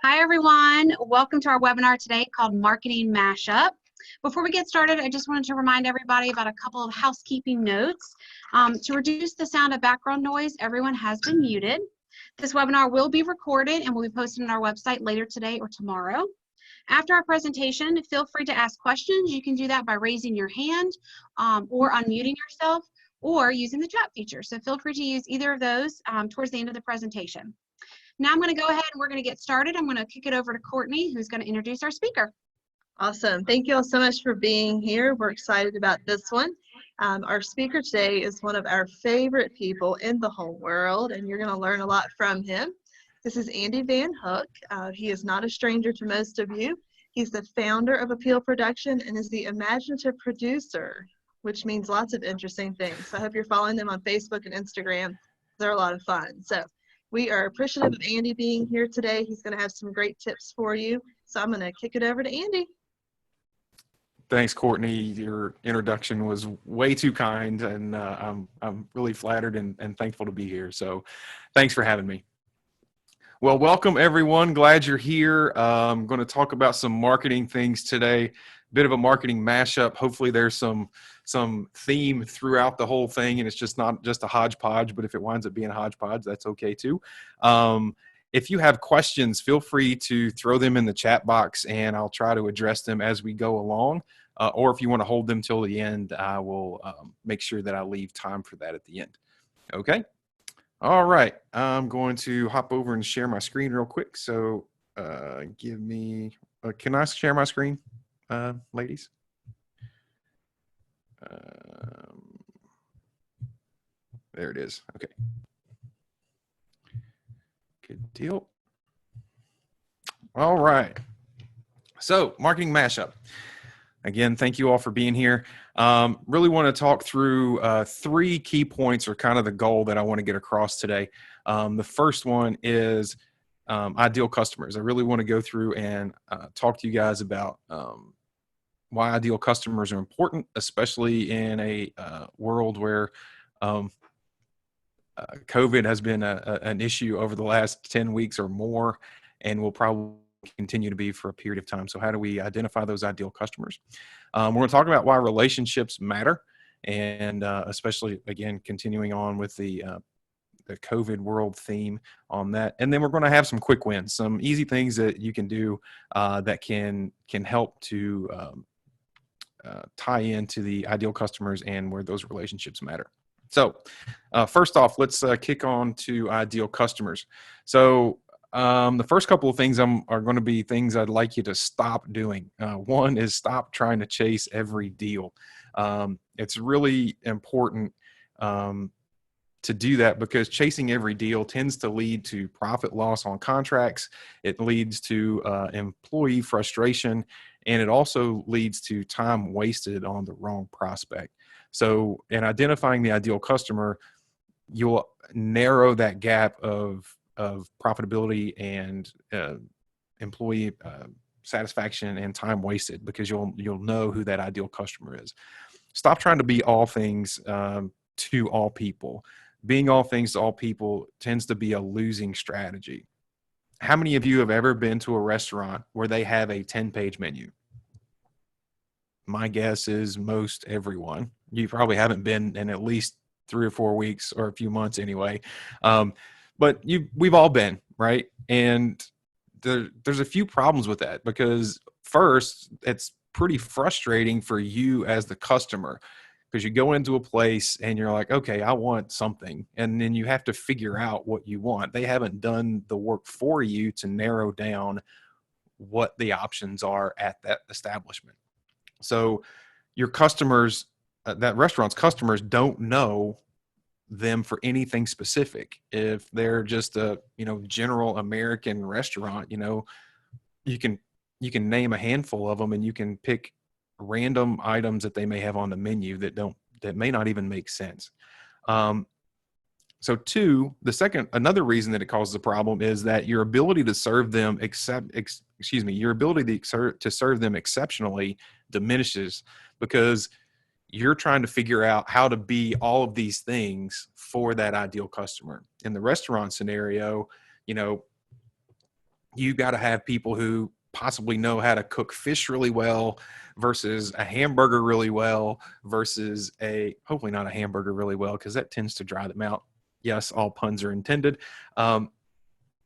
Hi, everyone. Welcome to our webinar today called Marketing Mashup. Before we get started, I just wanted to remind everybody about a couple of housekeeping notes. To reduce the sound of background noise, everyone has been muted. This webinar will be recorded and will be posted on our website later today or tomorrow. After our presentation, feel free to ask questions. You can do that by raising your hand or unmuting yourself or using the chat feature. So feel free to use either of those towards the end of the presentation. Now I'm going to go ahead and we're going to get started. I'm going to kick it over to Courtney, who's going to introduce our speaker. Awesome. Thank you all so much for being here. We're excited about this one. Our speaker today is one of our favorite people in the whole world, and you're going to learn a lot from him. This is Andy Van Hook. He is not a stranger to most of you. He's the founder of Appeal Production and is the imaginative producer, which means lots of interesting things. So I hope you're following them on Facebook and Instagram. They're a lot of fun. So we are appreciative of Andy being here today. He's going to have some great tips for you. So I'm going to kick it over to Andy. Thanks, Courtney. Your introduction was way too kind, and I'm really flattered and thankful to be here. So thanks for having me. Well, welcome, everyone. Glad you're here. I'm going to talk about some marketing things today. Bit of a marketing mashup. Hopefully there's some theme throughout the whole thing, and it's just not just a hodgepodge, but if it winds up being a hodgepodge, that's okay too. If you have questions, feel free to throw them in the chat box, and I'll try to address them as we go along. Or if you want to hold them till the end, I will make sure that I leave time for that at the end. Okay? All right. I'm going to hop over and share my screen real quick. So give me, can I share my screen, ladies? There it is. Okay. Good deal. All right. So marketing mashup. Again, thank you all for being here. Really want to talk through three key points, or kind of the goal that I want to get across today. The first one is ideal customers. I really want to go through and talk to you guys about why ideal customers are important, especially in a world where COVID has been an issue over the last 10 weeks or more, and will probably continue to be for a period of time. So how do we identify those ideal customers? We're going to talk about why relationships matter, and especially, again, continuing on with the COVID world theme on that. And then we're going to have some quick wins, some easy things that you can do that can help to tie into the ideal customers and where those relationships matter. So first off, let's kick on to ideal customers. So the first couple of things are going to be things I'd like you to stop doing. One is stop trying to chase every deal. It's really important to do that, because chasing every deal tends to lead to profit loss on contracts. It leads to employee frustration, and it also leads to time wasted on the wrong prospect. So in identifying the ideal customer, you'll narrow that gap of profitability and employee satisfaction and time wasted, because you'll know who that ideal customer is. Stop trying to be all things to all people. Being all things to all people tends to be a losing strategy. How many of you have ever been to a restaurant where they have a 10-page menu? My guess is most everyone. You probably haven't been in at least 3 or 4 weeks, or a few months anyway. But we've all been, right? And there's a few problems with that, because first, it's pretty frustrating for you as the customer, because you go into a place and you're like, okay, I want something. And then you have to figure out what you want. They haven't done the work for you to narrow down what the options are at that establishment. So your customers, that restaurant's customers, don't know them for anything specific. If they're just a general American restaurant, you can name a handful of them, and you can pick random items that they may have on the menu that may not even make sense. So another reason that it causes a problem is that your ability to serve them to serve them exceptionally diminishes, because you're trying to figure out how to be all of these things for that ideal customer. In the restaurant scenario, You got to have people who possibly know how to cook fish really well versus a hamburger really well versus hopefully not a hamburger really well, because that tends to dry them out. Yes, all puns are intended. But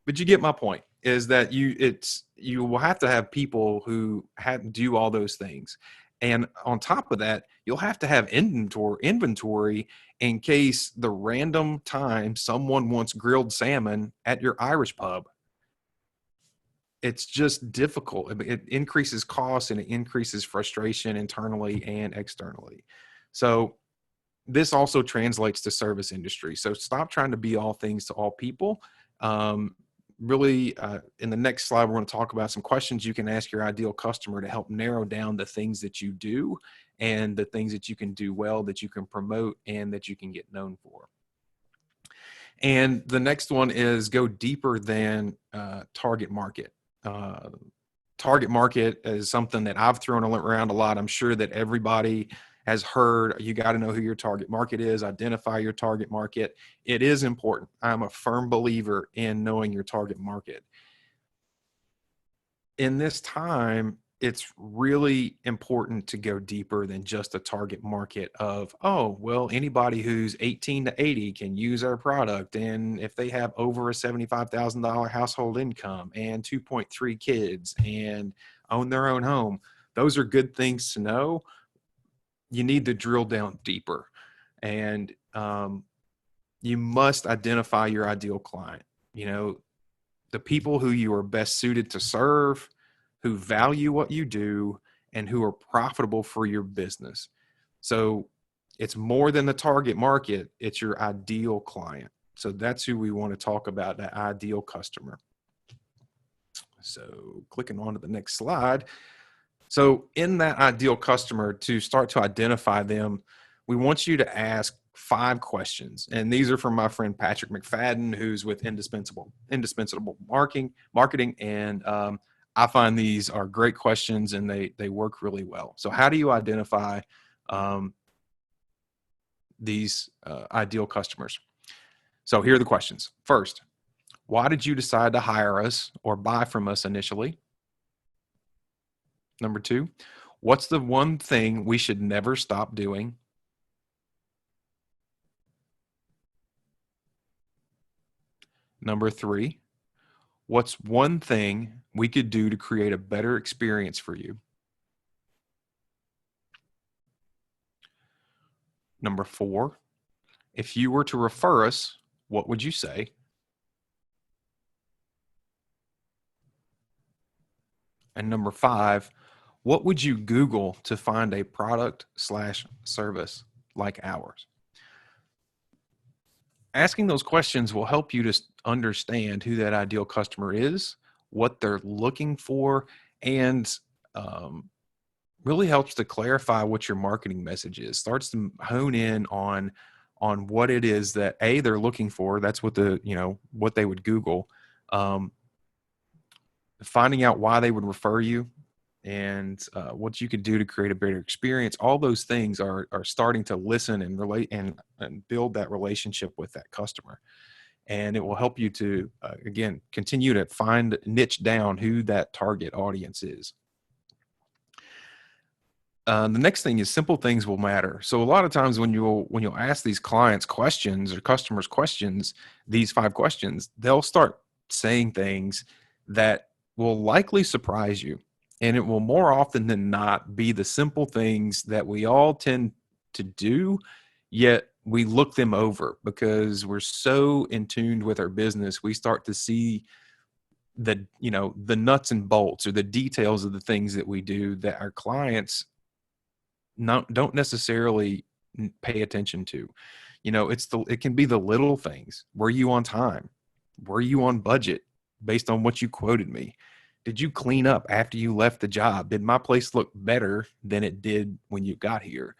you get my point, is that you will have to have people who do all those things. And on top of that, you'll have to have inventory in case the random time someone wants grilled salmon at your Irish pub. It's just difficult. It increases costs and it increases frustration internally and externally. So this also translates to service industry. So stop trying to be all things to all people. Really, in the next slide, we're going to talk about some questions you can ask your ideal customer to help narrow down the things that you do and the things that you can do well, that you can promote, and that you can get known for. And the next one is go deeper than target market. Target market is something that I've thrown around a lot. I'm sure that everybody has heard. You got to know who your target market is, identify your target market. It is important. I'm a firm believer in knowing your target market. In this time, it's really important to go deeper than just a target market of, oh, well, anybody who's 18 to 80 can use our product. And if they have over a $75,000 household income and 2.3 kids and own their own home, those are good things to know. You need to drill down deeper. And you must identify your ideal client. You know, the people who you are best suited to serve, who value what you do, and who are profitable for your business. So it's more than the target market, it's your ideal client. So that's who we want to talk about, that ideal customer. So clicking on to the next slide. So in that ideal customer, to start to identify them, we want you to ask 5 questions. And these are from my friend Patrick McFadden, who's with Indispensable Marketing. And I find these are great questions and they work really well. So how do you identify these ideal customers? So here are the questions. First, why did you decide to hire us or buy from us initially? Number 2, what's the one thing we should never stop doing? Number 3, what's one thing we could do to create a better experience for you? Number 4, if you were to refer us, what would you say? And number 5, what would you Google to find a product/service like ours? Asking those questions will help you to understand who that ideal customer is, what they're looking for, and really helps to clarify what your marketing message is. Starts to hone in on what it is that they're looking for. That's what what they would Google. Finding out why they would refer you, and what you could do to create a better experience. All those things are starting to listen and relate and build that relationship with that customer. And it will help you to, again, continue to niche down who that target audience is. The next thing is simple things will matter. So a lot of times when you'll ask these clients questions or customers questions, these 5 questions, they'll start saying things that will likely surprise you. And it will more often than not be the simple things that we all tend to do, yet we look them over because we're so in tune with our business. We start to see the nuts and bolts or the details of the things that we do that our clients don't necessarily pay attention to. It can be the little things. Were you on time? Were you on budget based on what you quoted me? Did you clean up after you left the job? Did my place look better than it did when you got here?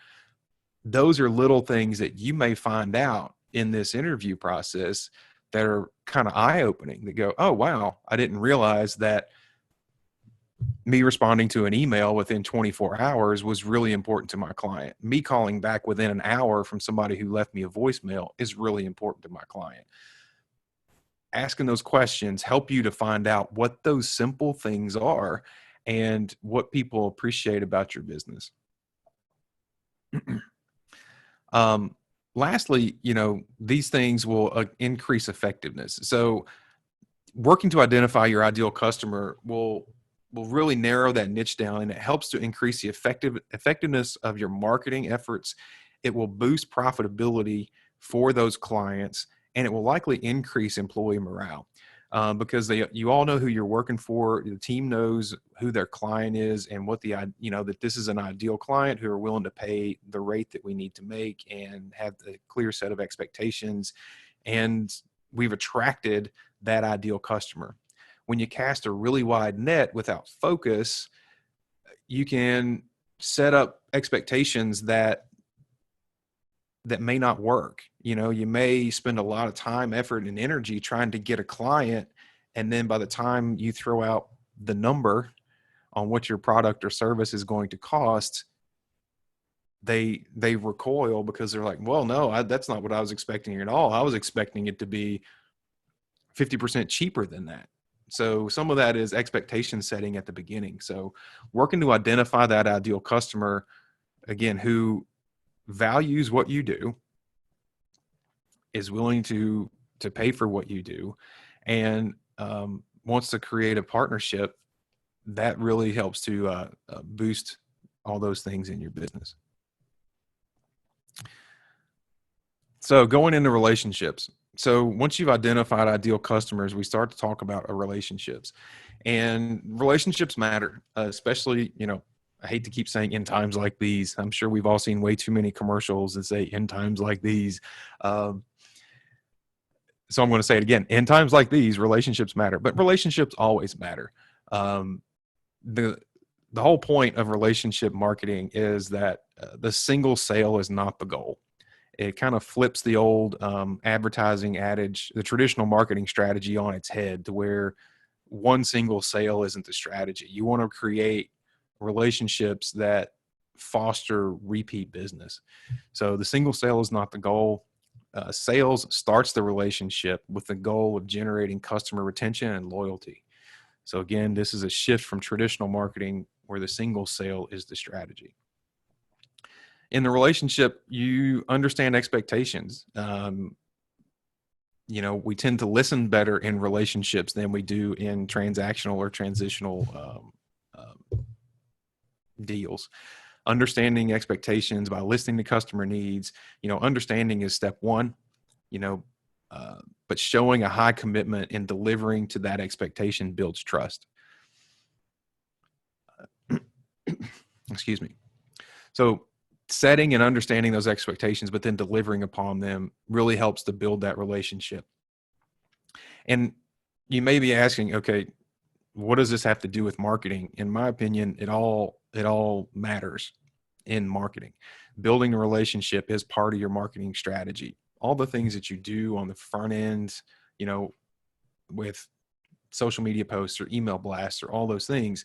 Those are little things that you may find out in this interview process that are kind of eye-opening, that go, oh, wow, I didn't realize that me responding to an email within 24 hours was really important to my client. Me calling back within an hour from somebody who left me a voicemail is really important to my client. asking those questions help you to find out what those simple things are and what people appreciate about your business. Lastly, these things will increase effectiveness. So working to identify your ideal customer will really narrow that niche down, and it helps to increase the effectiveness of your marketing efforts. It will boost profitability for those clients, and it will likely increase employee morale. Because you all know who you're working for. The team knows who their client is and what that this is an ideal client who are willing to pay the rate that we need to make and have the clear set of expectations. And we've attracted that ideal customer. When you cast a really wide net without focus, you can set up expectations that may not work. You may spend a lot of time, effort, and energy trying to get a client, and then by the time you throw out the number on what your product or service is going to cost, they recoil because they're like, well, no, that's not what I was expecting at all. I was expecting it to be 50% cheaper than that. So some of that is expectation setting at the beginning. So working to identify that ideal customer, again, who values what you do, is willing to pay for what you do, and wants to create a partnership, that really helps to boost all those things in your business. So going into relationships. So once you've identified ideal customers, we start to talk about relationships, and relationships matter, especially, I hate to keep saying in times like these. I'm sure we've all seen way too many commercials that say in times like these. So I'm going to say it again. In times like these, relationships matter, but relationships always matter. The whole point of relationship marketing is that the single sale is not the goal. It kind of flips the old advertising adage, the traditional marketing strategy, on its head, to where one single sale isn't the strategy. You want to create relationships that foster repeat business. So the single sale is not the goal. Sales starts the relationship with the goal of generating customer retention and loyalty. So again, this is a shift from traditional marketing where the single sale is the strategy. In the relationship, you understand expectations. We tend to listen better in relationships than we do in transactional or transitional deals. Understanding expectations by listening to customer needs, understanding is step one, but showing a high commitment in delivering to that expectation builds trust. Excuse me. So setting and understanding those expectations, but then delivering upon them, really helps to build that relationship. And you may be asking, okay, what does this have to do with marketing? In my opinion, it all matters in marketing. Building a relationship is part of your marketing strategy. All the things that you do on the front end, with social media posts or email blasts or all those things,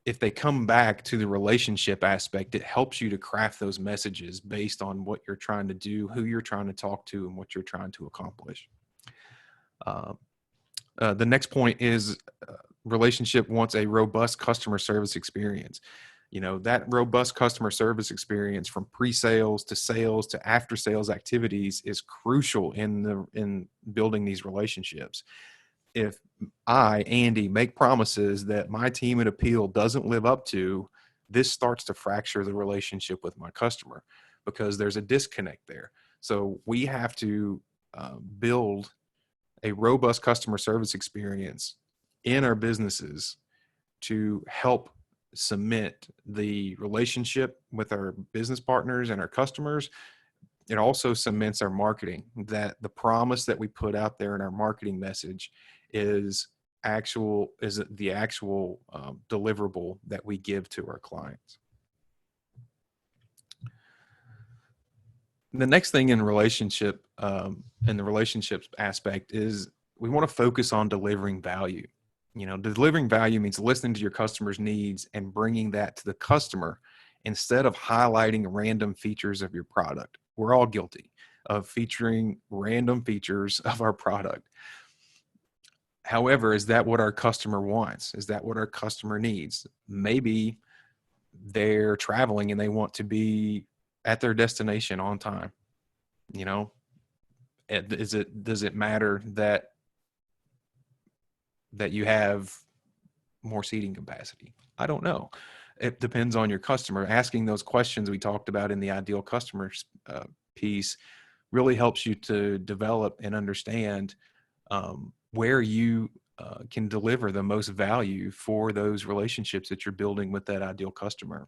if they come back to the relationship aspect, it helps you to craft those messages based on what you're trying to do, who you're trying to talk to, and what you're trying to accomplish. The next point is relationship wants a robust customer service experience. That robust customer service experience, from pre-sales to sales to after-sales activities, is crucial in building these relationships. If I, Andy, make promises that my team at Appeal doesn't live up to, this starts to fracture the relationship with my customer, because there's a disconnect there. So we have to build a robust customer service experience in our businesses to help cement the relationship with our business partners and our customers. It also cements our marketing, that the promise that we put out there in our marketing message is the actual deliverable that we give to our clients. The next thing in relationship, in the relationships aspect, is we want to focus on delivering value. Delivering value means listening to your customer's needs and bringing that to the customer instead of highlighting random features of your product. We're all guilty. of featuring random features of our product. However, is that what our customer wants? Is that what our customer needs? Maybe they're traveling and they want to be at their destination on time. You know, does it matter that you have more seating capacity? I don't know. It depends on your customer. Asking those questions we talked about in the ideal customers piece really helps you to develop and understand where you can deliver the most value for those relationships that you're building with that ideal customer.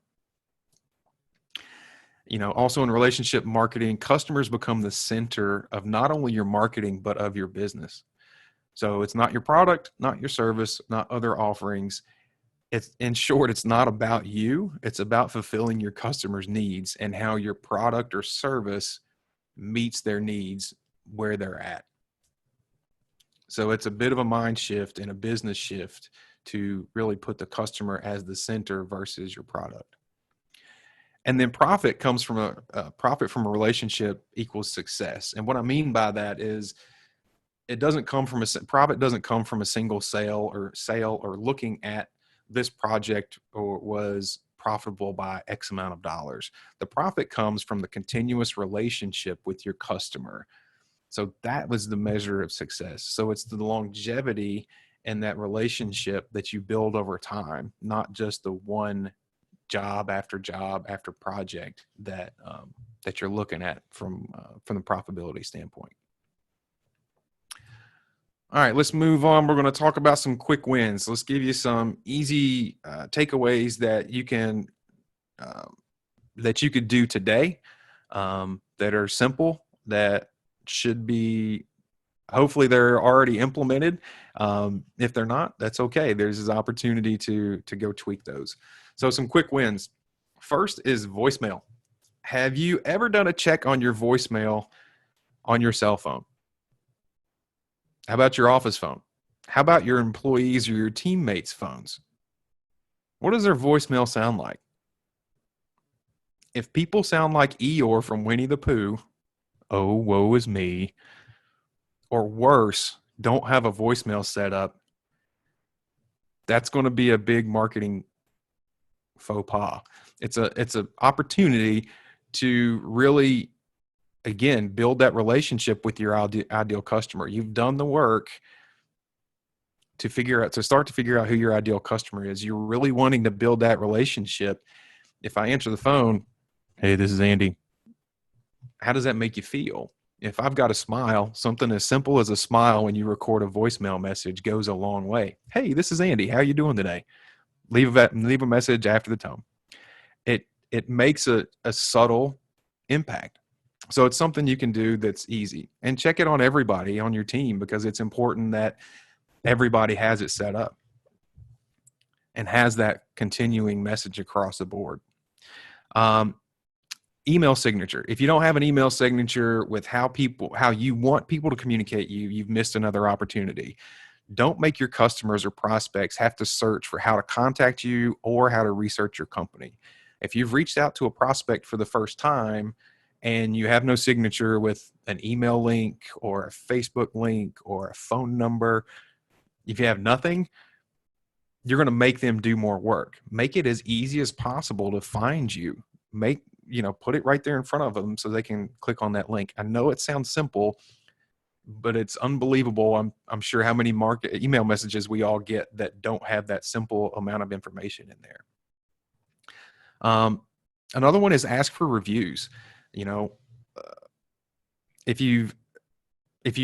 You know, also in relationship marketing, customers become the center of not only your marketing, but of your business. So it's not your product, not your service, not other offerings. It's, in short, it's not about you. It's about fulfilling your customers' needs and how your product or service meets their needs where they're at. So it's a bit of a mind shift and a business shift to really put the customer as the center versus your product. And then profit comes from a profit from a relationship equals success. And what I mean by that is it doesn't come from profit doesn't come from a single sale or looking at this project or was profitable by X amount of dollars. The profit comes from the continuous relationship with your customer. So that was the measure of success. So it's the longevity and that relationship that you build over time, not just the one job after project that that you're looking at from the profitability standpoint. All right, let's move on. We're going to talk about some quick wins. Let's give you some easy takeaways that you can that you could do today that are simple, that should be, hopefully they're already implemented. If they're not, that's okay. There's this opportunity to go tweak those. So some quick wins. First is voicemail. Have you ever done a check on your voicemail on your cell phone? How about your office phone? How about your employees or your teammates' phones? What does their voicemail sound like? If people sound like Eeyore from Winnie the Pooh, oh, woe is me, or worse, don't have a voicemail set up, that's going to be a big marketing faux pas. It's an opportunity to really, again, build that relationship with your ideal customer. You've done the work to start to figure out who your ideal customer is. You're really wanting to build that relationship. If I answer the phone, hey, this is Andy. How does that make you feel? If I've got a smile, something as simple as a smile when you record a voicemail message goes a long way. Hey, this is Andy. How you doing today? Leave a message after the tone. It makes a subtle impact. So it's something you can do that's easy. And check it on everybody on your team, because it's important that everybody has it set up and has that continuing message across the board. Email signature. If you don't have an email signature with how you want people to communicate you've missed another opportunity. Don't make your customers or prospects have to search for how to contact you or how to research your company. If you've reached out to a prospect for the first time and you have no signature with an email link or a Facebook link or a phone number, if you have nothing, you're going to make them do more work. Make it as easy as possible to find you. Put it right there in front of them so they can click on that link. I know it sounds simple, but it's unbelievable. I'm sure how many email messages we all get that don't have that simple amount of information in there. Another one is ask for reviews. If you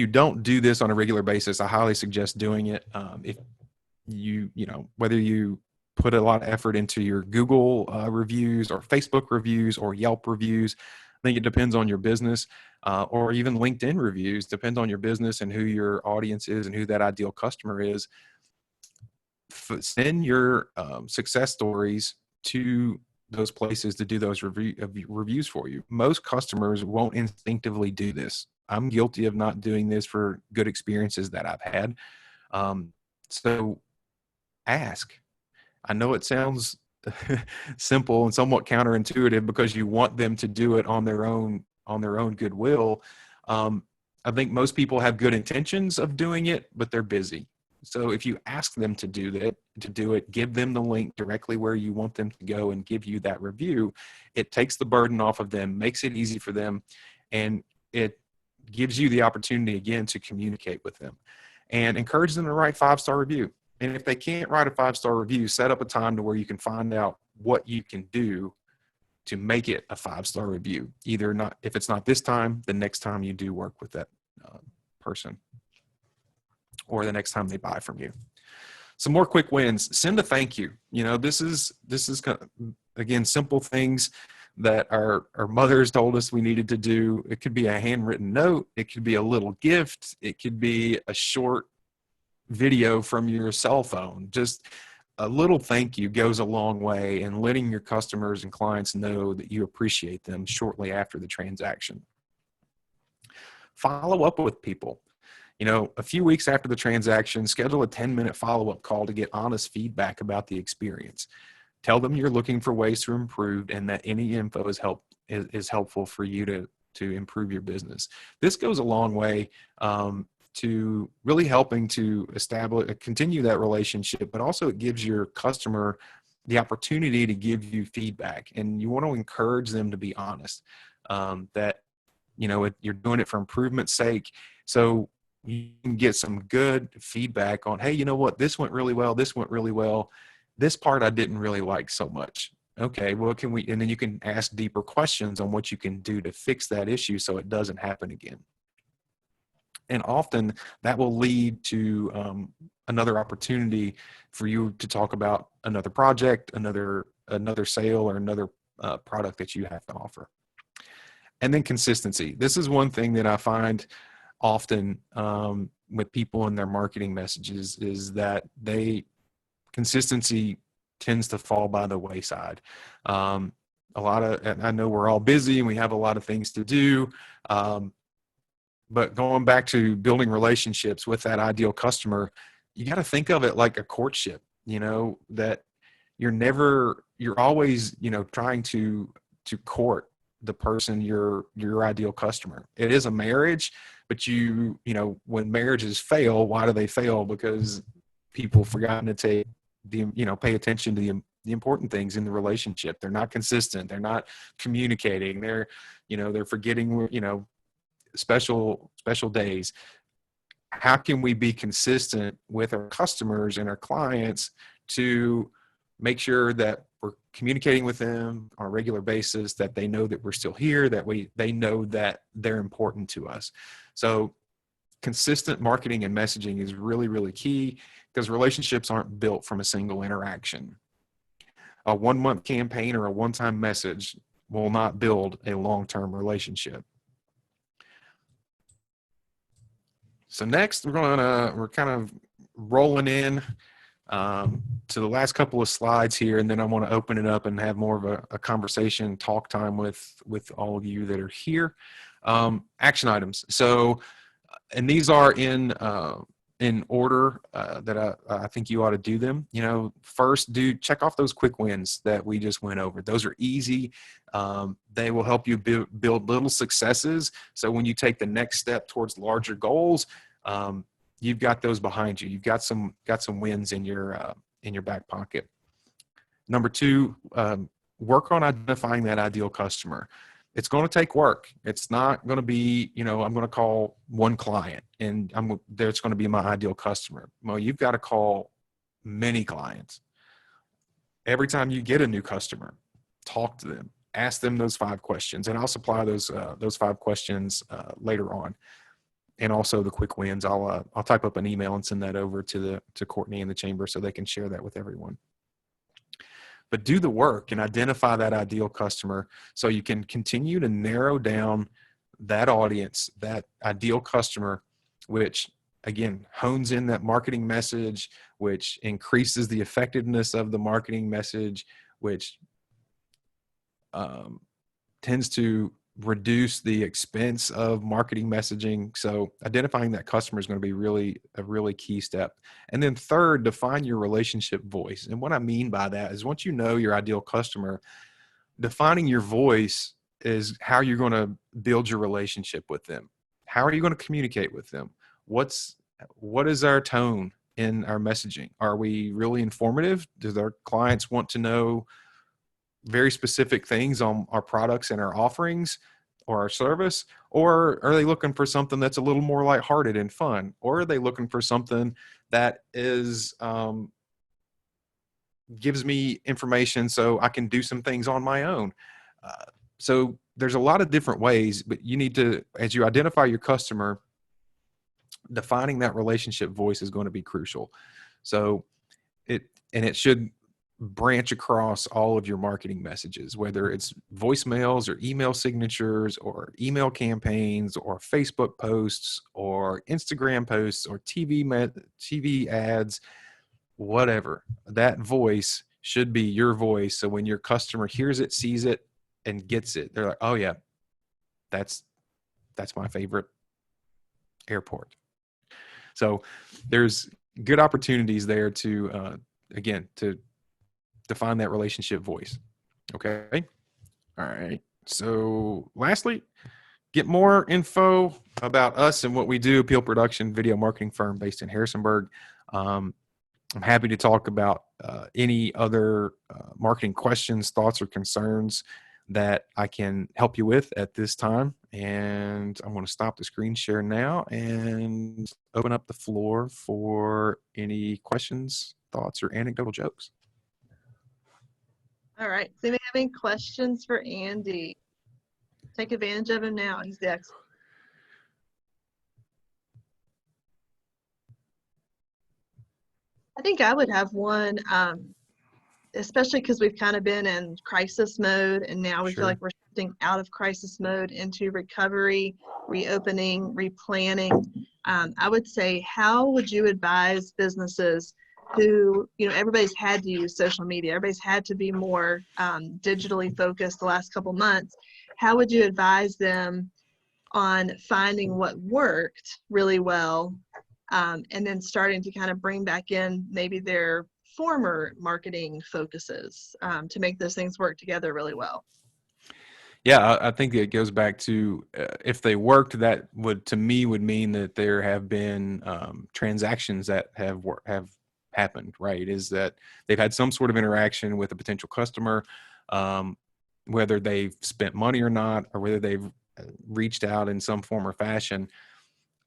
don't do this on a regular basis, I highly suggest doing it. If whether you put a lot of effort into your Google reviews or Facebook reviews or Yelp reviews, I think it depends on your business, or even LinkedIn reviews, depends on your business and who your audience is and who that ideal customer is. Send your success stories to those places to do those reviews for you. Most customers won't instinctively do this. I'm guilty of not doing this for good experiences that I've had. So ask. I know it sounds simple and somewhat counterintuitive because you want them to do it on their own on their own goodwill. I think most people have good intentions of doing it, but they're busy. So if you ask them to do it, give them the link directly where you want them to go and give you that review, it takes the burden off of them, makes it easy for them, and it gives you the opportunity again to communicate with them and encourage them to write 5-star review. And if they can't write a 5-star review, set up a time to where you can find out what you can do to make it a 5-star review. Either not, if it's not this time, the next time you do work with that person, or the next time they buy from you. Some more quick wins. Send a thank you. This is kind of, again, simple things that our mothers told us we needed to do. It could be a handwritten note. It could be a little gift. It could be a short video from your cell phone. Just a little thank you goes a long way in letting your customers and clients know that you appreciate them shortly after the transaction. Follow up with people. A few weeks after the transaction, schedule a 10-minute follow-up call to get honest feedback about the experience. Tell them you're looking for ways to improve and that any info is helpful for you to improve your business. This goes a long way to really helping to continue that relationship, but also it gives your customer the opportunity to give you feedback, and you want to encourage them to be honest, that you're doing it for improvement's sake. So you can get some good feedback on, hey, you know what, this went really well. This went really well. This part I didn't really like so much. Okay, well, and then you can ask deeper questions on what you can do to fix that issue so it doesn't happen again. And often that will lead to another opportunity for you to talk about another project, another sale, or another product that you have to offer. And then consistency. This is one thing that I find often with people in their marketing messages, is that consistency tends to fall by the wayside. And I know we're all busy and we have a lot of things to do, but going back to building relationships with that ideal customer, you got to think of it like a courtship, that you're always, trying to court the person, your ideal customer. It is a marriage, but when marriages fail, why do they fail? Because people forgotten to pay attention to the important things in the relationship. They're not consistent. They're not communicating. They're forgetting, special days. How can we be consistent with our customers and our clients to make sure that we're communicating with them on a regular basis, that they know that we're still here, that they know that they're important to us? So consistent marketing and messaging is really, really key, because relationships aren't built from a single interaction. A 1-month campaign or a one-time message will not build a long-term relationship. So next, we're kind of rolling in to the last couple of slides here, and then I want to open it up and have more of a conversation, talk time with all of you that are here. Action items. So, and these are in order that I think you ought to do them. First, check off those quick wins that we just went over. Those are easy. They will help you build little successes. So when you take the next step towards larger goals, you've got those behind you. You've got some wins in your back pocket. Number 2, work on identifying that ideal customer. It's going to take work. It's not going to be, I'm going to call one client and there's going to be my ideal customer. Well, you've got to call many clients. Every time you get a new customer, talk to them, ask them those 5 questions, and I'll supply those 5 questions later on. And also the quick wins. I'll type up an email and send that over to Courtney and the chamber so they can share that with everyone. But do the work and identify that ideal customer so you can continue to narrow down that audience, that ideal customer, which again hones in that marketing message, which increases the effectiveness of the marketing message, which tends to reduce the expense of marketing messaging. So identifying that customer is going to be a really key step. And then third, define your relationship voice. And what I mean by that is, once you know your ideal customer, defining your voice is how you're going to build your relationship with them. How are you going to communicate with them? What is our tone in our messaging? Are we really informative? Do our clients want to know very specific things on our products and our offerings or our service? Or are they looking for something that's a little more lighthearted and fun? Or are they looking for something that is gives me information so I can do some things on my own? So there's a lot of different ways, but you need to, as you identify your customer, defining that relationship voice is going to be crucial. So it should branch across all of your marketing messages, whether it's voicemails or email signatures or email campaigns or Facebook posts or Instagram posts or TV ads, whatever. That voice should be your voice. So when your customer hears it, sees it, and gets it, they're like, oh yeah, that's my favorite airport. So there's good opportunities there to, again, to define that relationship voice. Okay. All right. So lastly, get more info about us and what we do. Appeal Production, video marketing firm based in Harrisonburg. I'm happy to talk about any other marketing questions, thoughts, or concerns that I can help you with at this time. And I'm going to stop the screen share now and open up the floor for any questions, thoughts, or anecdotal jokes. All right. Does anybody have any questions for Andy? Take advantage of him now. He's the expert. I think I would have one, especially because we've kind of been in crisis mode, and now we feel like we're shifting out of crisis mode into recovery, reopening, replanning. I would say, how would you advise businesses who, everybody's had to use social media, everybody's had to be more digitally focused the last couple months. How would you advise them on finding what worked really well, and then starting to kind of bring back in maybe their former marketing focuses to make those things work together really well? Yeah, I think it goes back to if they worked, that would mean that there have been transactions that have happened. Right? Is that they've had some sort of interaction with a potential customer, whether they've spent money or not, or whether they've reached out in some form or fashion.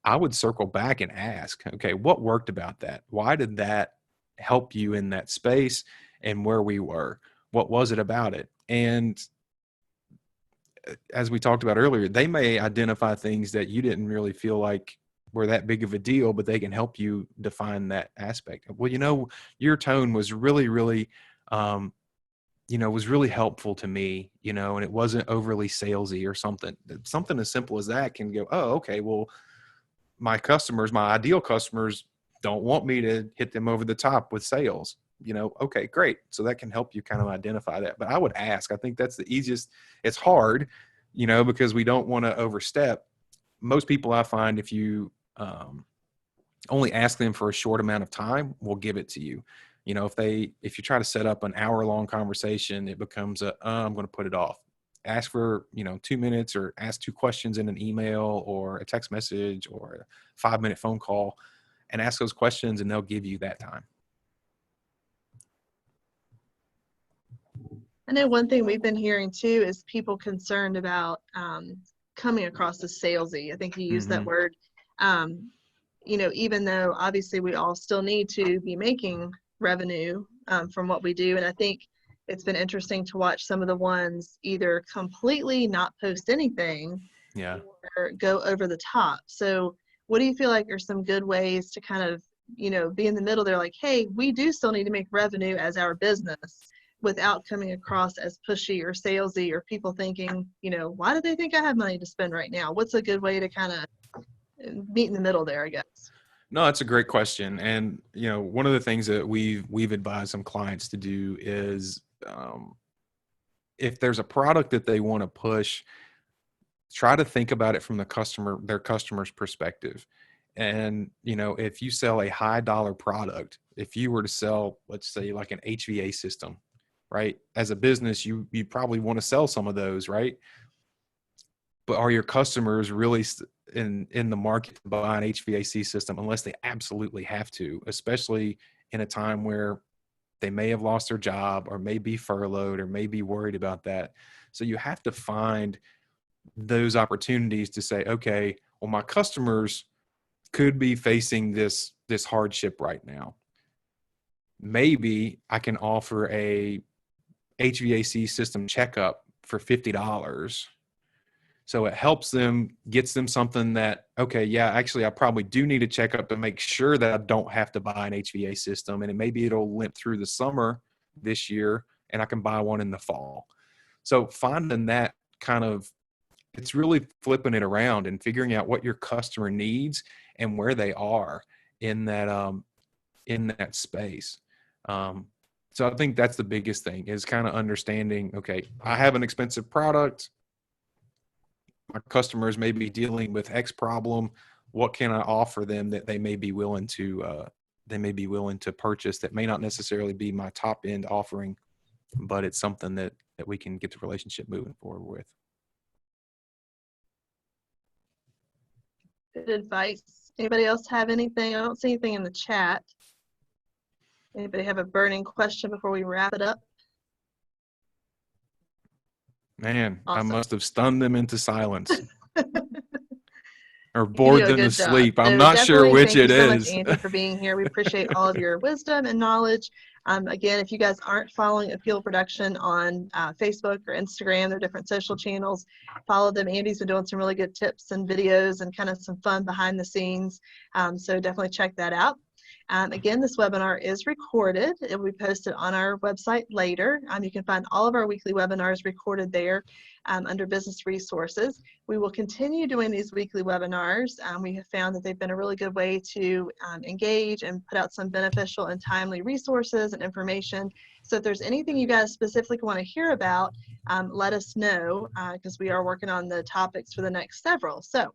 I would circle back and ask, okay, what worked about that? Why did that help you in that space and where we were? What was it about it? And as we talked about earlier, they may identify things that you didn't really feel like were that big of a deal, but they can help you define that aspect. Well, your tone was really, really, was really helpful to me, and it wasn't overly salesy or something. Something as simple as that can go, oh, okay, well, my ideal customers don't want me to hit them over the top with sales. Okay, great. So that can help you kind of identify that. But I would ask, I think that's the easiest. It's hard, because we don't want to overstep. Most people I find, if you only ask them for a short amount of time, will give it to you. If you try to set up an hour-long conversation, it becomes I'm going to put it off. Ask for 2 minutes, or ask 2 questions in an email or a text message or a 5-minute phone call, and ask those questions, and they'll give you that time. I know one thing we've been hearing too is people concerned about coming across as salesy. I think you used that word. Even though obviously we all still need to be making revenue from what we do. And I think it's been interesting to watch some of the ones either completely not post anything, or go over the top. So what do you feel like are some good ways to kind of, be in the middle there, like, hey, we do still need to make revenue as our business, without coming across as pushy or salesy, or people thinking, why do they think I have money to spend right now? What's a good way to kind of meet in the middle there, I guess? No, that's a great question. And, one of the things that we've advised some clients to do is, if there's a product that they want to push, try to think about it from their customer's perspective. And, if you sell a high dollar product, if you were to sell, let's say, like an HVA system, right? As a business, you probably want to sell some of those, right? but are your customers really in the market to buy an HVAC system unless they absolutely have to, especially in a time where they may have lost their job or may be furloughed or may be worried about that. So you have to find those opportunities to say, okay, well, my customers could be facing this hardship right now. Maybe I can offer a HVAC system checkup for $50. So it helps them, gets them something that, okay, yeah, actually, I probably do need a checkup to make sure that I don't have to buy an HVAC system. And maybe it'll limp through the summer this year and I can buy one in the fall. So finding that kind of, it's really flipping it around and figuring out what your customer needs and where they are in that space. So I think that's the biggest thing, is kind of understanding, okay, I have an expensive product. My customers may be dealing with X problem. What can I offer them that they may be willing to purchase, that may not necessarily be my top end offering, but it's something that we can get the relationship moving forward with. Good advice. Anybody else have anything? I don't see anything in the chat. Anybody have a burning question before we wrap it up? Man, Awesome. I must have stunned them into silence or You bored do a them to good job. sleep. I'm So not sure which it thank you so much, is. Andy, for being here. We appreciate all of your wisdom and knowledge. Again, if you guys aren't following Appeal Production on Facebook or Instagram, their different social channels, follow them. Andy's been doing some really good tips and videos and kind of some fun behind the scenes. So definitely check that out. Again, this webinar is recorded. It will be posted on our website later. You can find all of our weekly webinars recorded there under Business Resources. We will continue doing these weekly webinars. We have found that they've been a really good way to engage and put out some beneficial and timely resources and information. So if there's anything you guys specifically want to hear about, let us know, because we are working on the topics for the next several. So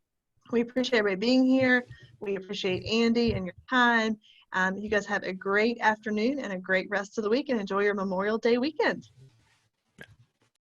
we appreciate everybody being here. We appreciate Andy and your time. You guys have a great afternoon and a great rest of the week, and enjoy your Memorial Day weekend.